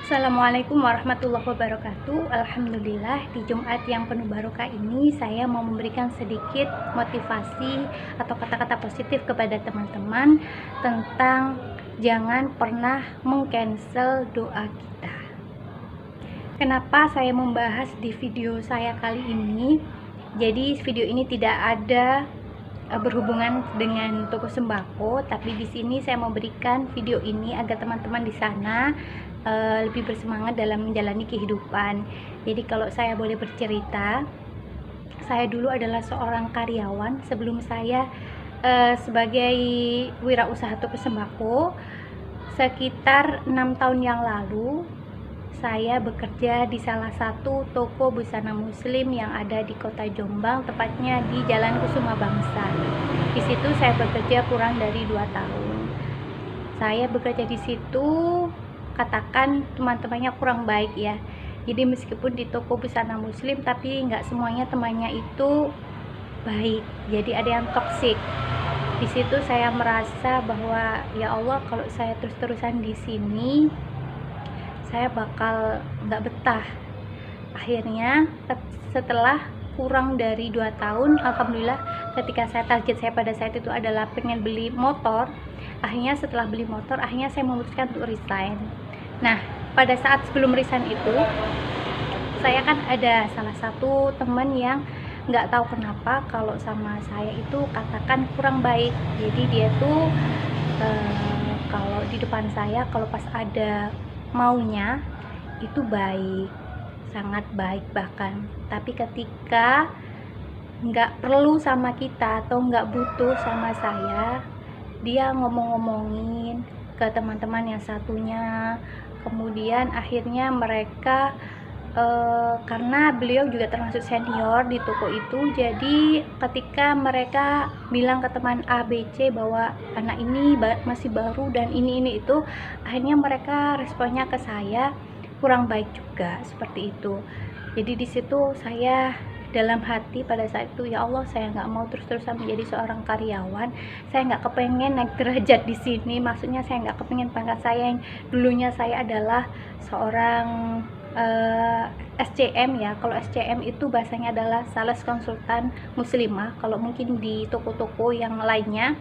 Assalamualaikum warahmatullahi wabarakatuh. Alhamdulillah, di Jumat yang penuh barokah ini saya mau memberikan sedikit motivasi atau kata-kata positif kepada teman-teman tentang jangan pernah mengcancel doa kita. Kenapa saya membahas di video saya kali ini? Jadi video ini tidak ada berhubungan dengan toko sembako, tapi di sini saya memberikan video ini agar teman-teman di sana lebih bersemangat dalam menjalani kehidupan. Jadi kalau saya boleh bercerita, saya dulu adalah seorang karyawan sebelum saya sebagai wirausaha toko sembako. Sekitar 6 tahun yang lalu saya bekerja di salah satu toko busana muslim yang ada di kota Jombang, tepatnya di Jalan Kusuma Bangsa. Di situ saya bekerja kurang dari 2 tahun. Saya bekerja di situ, katakan teman-temannya kurang baik ya. Jadi meskipun di toko busana muslim, tapi nggak semuanya temannya itu baik. Jadi ada yang toksik. Di situ saya merasa bahwa ya Allah, kalau saya terus-terusan di sini saya bakal nggak betah. Akhirnya setelah kurang dari 2 tahun, alhamdulillah, ketika target saya pada saat itu adalah pengen beli motor. Akhirnya setelah beli motor, akhirnya saya memutuskan untuk resign. Nah, pada saat sebelum resign itu, saya kan ada salah satu teman yang nggak tahu kenapa kalau sama saya itu katakan kurang baik. Jadi dia tuh kalau di depan saya, kalau pas ada maunya itu baik, sangat baik bahkan. Tapi ketika nggak perlu sama kita atau nggak butuh sama saya, dia ngomong-ngomongin ke teman-teman yang satunya. Kemudian akhirnya mereka karena beliau juga termasuk senior di toko itu, jadi ketika mereka bilang ke teman A, B, C bahwa anak ini masih baru dan ini itu, akhirnya mereka responnya ke saya kurang baik juga, seperti itu. Jadi di situ saya dalam hati pada saat itu, ya Allah, saya nggak mau terus-terusan menjadi seorang karyawan. Saya nggak kepengen naik derajat di sini. Maksudnya saya nggak kepengen pangkat saya yang dulunya saya adalah seorang SCM ya. Kalau SCM itu bahasanya adalah sales konsultan muslimah. Kalau mungkin di toko-toko yang lainnya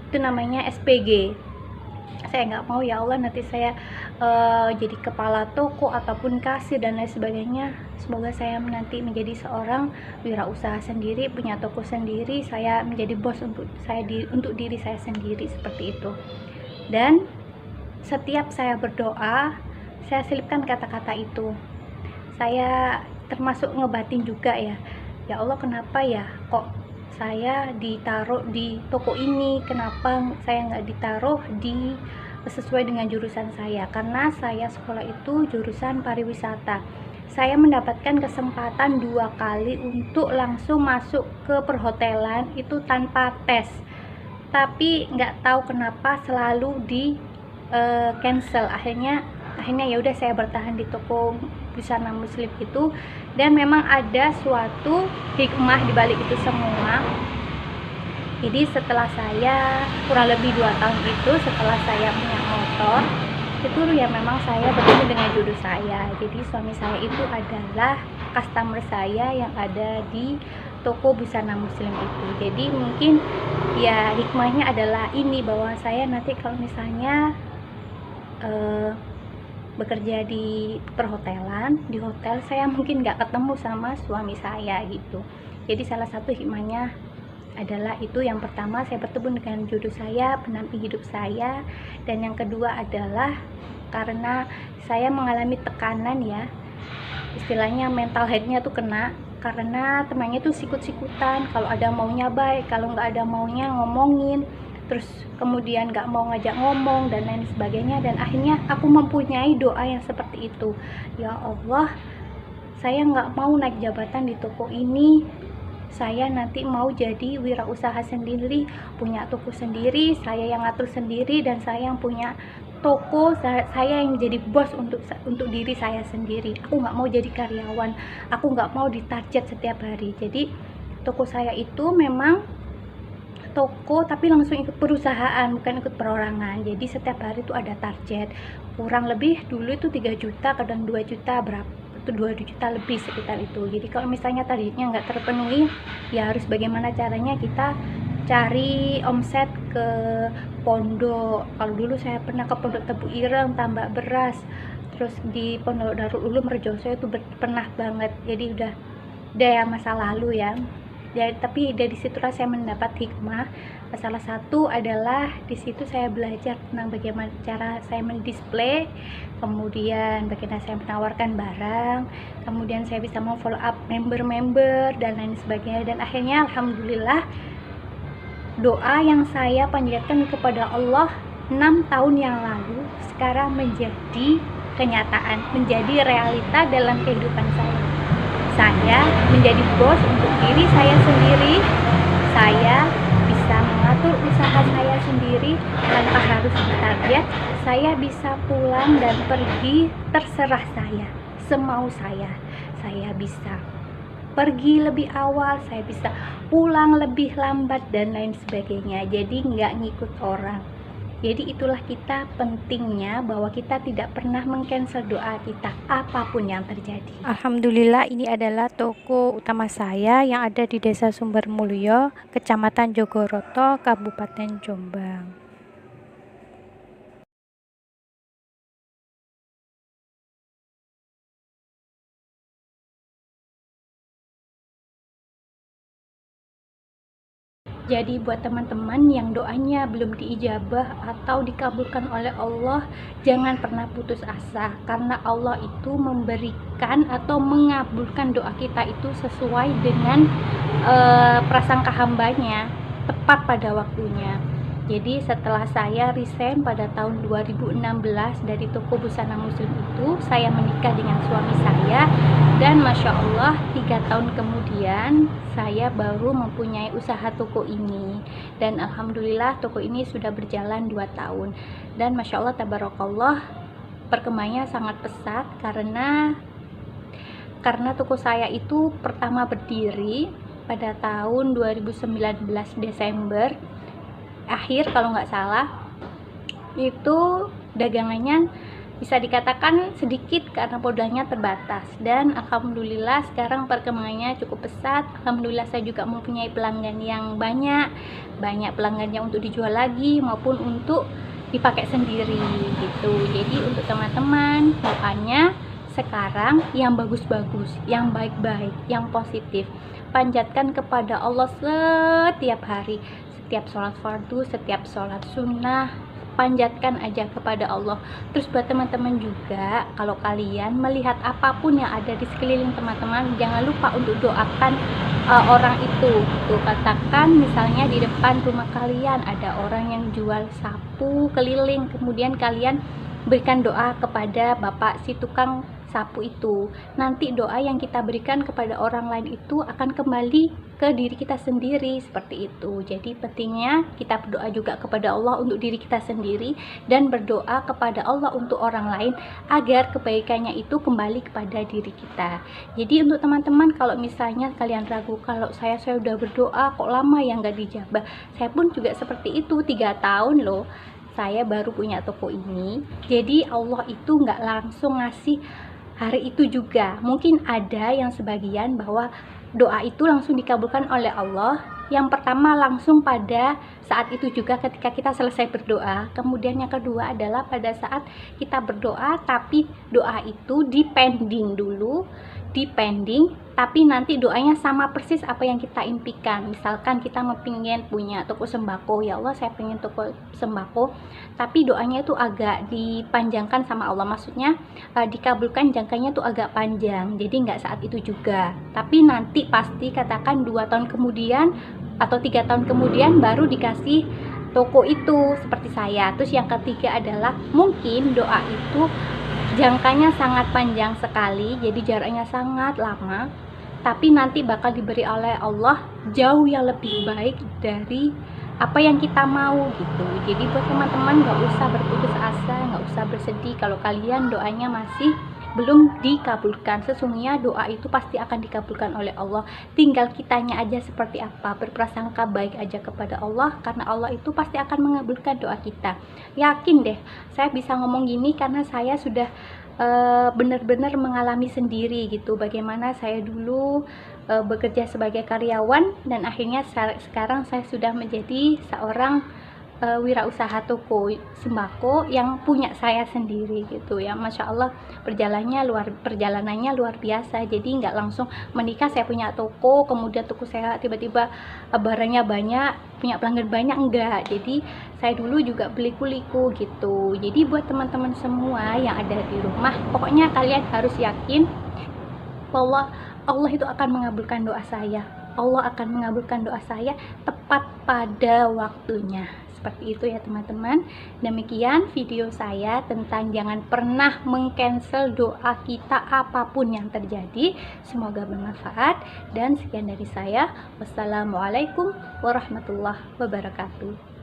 itu namanya SPG. Saya nggak mau ya Allah nanti saya jadi kepala toko ataupun kasir dan lain sebagainya. Semoga saya nanti menjadi seorang wirausaha sendiri, punya toko sendiri, saya menjadi bos untuk diri saya sendiri, seperti itu. Dan setiap saya berdoa, saya selipkan kata-kata itu. Saya termasuk ngebatin juga ya. Ya Allah, kenapa ya kok saya ditaruh di toko ini, kenapa saya nggak ditaruh di sesuai dengan jurusan saya? Karena saya sekolah itu jurusan pariwisata. Saya mendapatkan kesempatan 2 kali untuk langsung masuk ke perhotelan itu tanpa tes, tapi nggak tahu kenapa selalu di cancel. Akhirnya ya udah, saya bertahan di toko busana muslim itu, dan memang ada suatu hikmah di balik itu semua. Jadi setelah saya kurang lebih 2 tahun itu, setelah saya punya motor itu ya, memang saya bertemu dengan jodoh saya. Jadi suami saya itu adalah customer saya yang ada di toko busana muslim itu. Jadi mungkin ya hikmahnya adalah ini, bahwa saya nanti kalau misalnya bekerja di perhotelan, di hotel, saya mungkin nggak ketemu sama suami saya gitu. Jadi salah satu hikmahnya adalah itu. Yang pertama, saya bertemu dengan jodoh saya, pendamping hidup saya. Dan yang kedua adalah karena saya mengalami tekanan ya, istilahnya mental headnya tuh kena, karena temannya tuh sikut-sikutan, kalau ada maunya baik, kalau nggak ada maunya ngomongin, terus kemudian nggak mau ngajak ngomong dan lain sebagainya. Dan akhirnya aku mempunyai doa yang seperti itu, ya Allah, saya nggak mau naik jabatan di toko ini, saya nanti mau jadi wirausaha sendiri, punya toko sendiri, saya yang ngatur sendiri, dan saya yang punya toko, saya yang jadi bos untuk diri saya sendiri. Aku nggak mau jadi karyawan, aku nggak mau ditarget setiap hari. Jadi toko saya itu memang toko tapi langsung ikut perusahaan, bukan ikut perorangan. Jadi setiap hari itu ada target, kurang lebih dulu itu 3 juta, kadang 2 juta, berapa itu 2 juta lebih sekitar itu. Jadi kalau misalnya targetnya nggak terpenuhi, ya harus bagaimana caranya kita cari omset ke pondok. Kalau dulu saya pernah ke pondok Tebu Ireng, Tambak Beras, terus di pondok Darul Ulum Rejoso itu pernah banget. Jadi udah ya masa lalu ya. Tapi dari situlah saya mendapat hikmah. Salah satu adalah di situ saya belajar tentang bagaimana cara saya mendisplay, kemudian bagaimana saya menawarkan barang, kemudian saya bisa follow up member-member dan lain sebagainya. Dan akhirnya alhamdulillah doa yang saya panjatkan kepada Allah 6 tahun yang lalu sekarang menjadi kenyataan, menjadi realita dalam kehidupan saya. Saya menjadi bos untuk diri saya sendiri. Saya bisa mengatur usaha saya sendiri tanpa harus ditarget. Saya bisa pulang dan pergi terserah saya, semau saya. Saya bisa pergi lebih awal, saya bisa pulang lebih lambat dan lain sebagainya. Jadi nggak ngikut orang. Jadi itulah kita pentingnya bahwa kita tidak pernah meng-cancel doa kita apapun yang terjadi. Alhamdulillah ini adalah toko utama saya yang ada di Desa Sumbermulyo, Kecamatan Jogoroto, Kabupaten Jombang. Jadi buat teman-teman yang doanya belum diijabah atau dikabulkan oleh Allah, jangan pernah putus asa, karena Allah itu memberikan atau mengabulkan doa kita itu sesuai dengan prasangka hambanya, tepat pada waktunya. Jadi setelah saya resign pada tahun 2016 dari toko busana muslim itu, saya menikah dengan suami saya, dan Masya Allah 3 tahun kemudian saya baru mempunyai usaha toko ini. Dan Alhamdulillah toko ini sudah berjalan 2 tahun. Dan Masya Allah tabarakallah perkembangannya sangat pesat, karena toko saya itu pertama berdiri pada tahun 2019 Desember akhir kalau nggak salah. Itu dagangannya bisa dikatakan sedikit karena modalnya terbatas, dan alhamdulillah sekarang perkembangannya cukup pesat. Alhamdulillah saya juga mempunyai pelanggan yang banyak pelanggannya untuk dijual lagi maupun untuk dipakai sendiri gitu. Jadi untuk teman-teman, makanya sekarang yang bagus-bagus, yang baik-baik, yang positif, panjatkan kepada Allah setiap hari, setiap sholat fardu, setiap sholat sunnah, panjatkan aja kepada Allah. Terus buat teman-teman juga, kalau kalian melihat apapun yang ada di sekeliling teman-teman, jangan lupa untuk doakan orang itu. Tuh, katakan misalnya di depan rumah kalian ada orang yang jual sapu keliling, kemudian kalian berikan doa kepada bapak si tukang sapu itu. Nanti doa yang kita berikan kepada orang lain itu akan kembali ke diri kita sendiri, seperti itu. Jadi pentingnya kita berdoa juga kepada Allah untuk diri kita sendiri, dan berdoa kepada Allah untuk orang lain agar kebaikannya itu kembali kepada diri kita. Jadi untuk teman-teman, kalau misalnya kalian ragu, kalau saya sudah berdoa kok lama ya nggak dijabah, saya pun juga seperti itu. 3 tahun loh saya baru punya toko ini. Jadi Allah itu nggak langsung ngasih hari itu juga. Mungkin ada yang sebagian bahwa doa itu langsung dikabulkan oleh Allah. Yang pertama langsung pada saat itu juga ketika kita selesai berdoa. Kemudian yang kedua adalah pada saat kita berdoa tapi doa itu dipending dulu, tapi nanti doanya sama persis apa yang kita impikan. Misalkan kita pengen punya toko sembako, ya Allah saya pengen toko sembako, tapi doanya itu agak dipanjangkan sama Allah, maksudnya dikabulkan jangkanya tuh agak panjang. Jadi nggak saat itu juga, tapi nanti pasti katakan 2 tahun kemudian atau 3 tahun kemudian baru dikasih toko itu, seperti saya. Terus yang ketiga adalah mungkin doa itu jangkanya sangat panjang sekali, jadi jaraknya sangat lama, tapi nanti bakal diberi oleh Allah jauh yang lebih baik dari apa yang kita mau gitu. Jadi buat teman-teman nggak usah berputus asa, nggak usah bersedih kalau kalian doanya masih belum dikabulkan. Sesungguhnya doa itu pasti akan dikabulkan oleh Allah, tinggal kitanya aja seperti apa, berprasangka baik aja kepada Allah, karena Allah itu pasti akan mengabulkan doa kita. Yakin deh, saya bisa ngomong gini karena saya sudah benar-benar mengalami sendiri gitu, bagaimana saya dulu bekerja sebagai karyawan dan akhirnya sekarang saya sudah menjadi seorang wirausaha toko sembako yang punya saya sendiri gitu ya. Masya Allah, perjalanannya luar biasa. Jadi nggak langsung menikah saya punya toko, kemudian toko saya tiba-tiba barangnya banyak, punya pelanggan banyak, enggak. Jadi saya dulu juga beli kuliku gitu. Jadi buat teman-teman semua yang ada di rumah, pokoknya kalian harus yakin bahwa Allah itu akan mengabulkan doa saya. Allah akan mengabulkan doa saya tepat pada waktunya. Seperti itu ya teman-teman. Demikian video saya tentang jangan pernah mengcancel doa kita apapun yang terjadi. Semoga bermanfaat, dan sekian dari saya. Wassalamualaikum warahmatullahi wabarakatuh.